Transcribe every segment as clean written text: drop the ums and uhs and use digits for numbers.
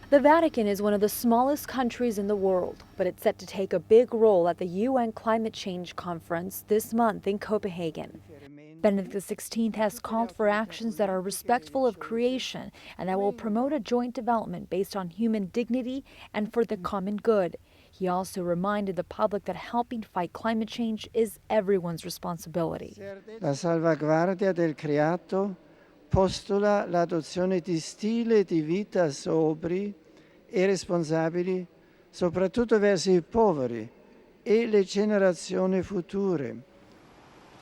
The Vatican is one of the smallest countries in the world, but it's set to take a big role at the U.N Climate Change Conference this month in Copenhagen. Benedict XVI has called for actions that are respectful of creation and that will promote a joint development based on human dignity and for the common good. He also reminded the public that helping fight climate change is everyone's responsibility. La salvaguardia del creato postula l'adozione di stili di vita sobri e responsabili, soprattutto verso I poveri e le generazioni future.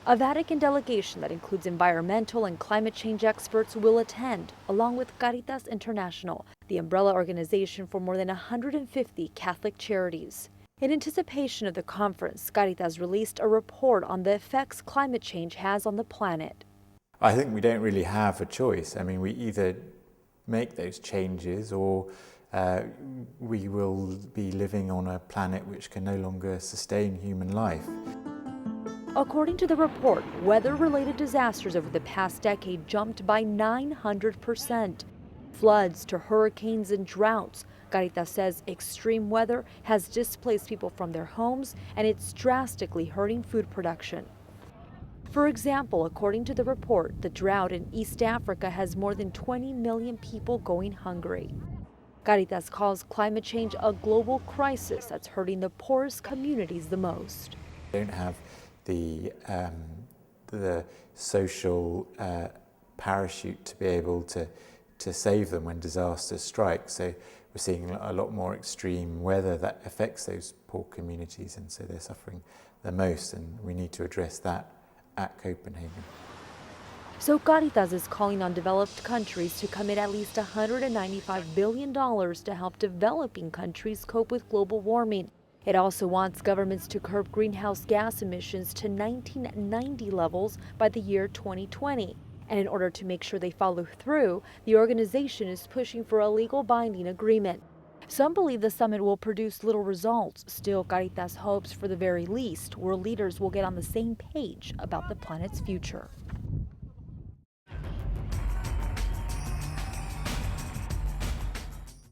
A Vatican delegation that includes environmental and climate change experts will attend, along with Caritas International, the umbrella organization for more than 150 Catholic charities. In anticipation of the conference, Caritas released a report on the effects climate change has on the planet. I think we don't really have a choice. I mean, we either make those changes or we will be living on a planet which can no longer sustain human life. According to the report, weather-related disasters over the past decade jumped by 900%. Floods to hurricanes and droughts. Caritas says extreme weather has displaced people from their homes and it's drastically hurting food production. For example, according to the report, the drought in East Africa has more than 20 million people going hungry. Caritas calls climate change a global crisis that's hurting the poorest communities the most. We don't have the social parachute to be able to save them when disasters strike. So we're seeing a lot more extreme weather that affects those poor communities, and so they're suffering the most, and we need to address that at Copenhagen. So Caritas is calling on developed countries to commit at least $195 billion to help developing countries cope with global warming. It also wants governments to curb greenhouse gas emissions to 1990 levels by the year 2020. And in order to make sure they follow through, the organization is pushing for a legal binding agreement. Some believe the summit will produce little results. Still, Caritas hopes for the very least world leaders will get on the same page about the planet's future.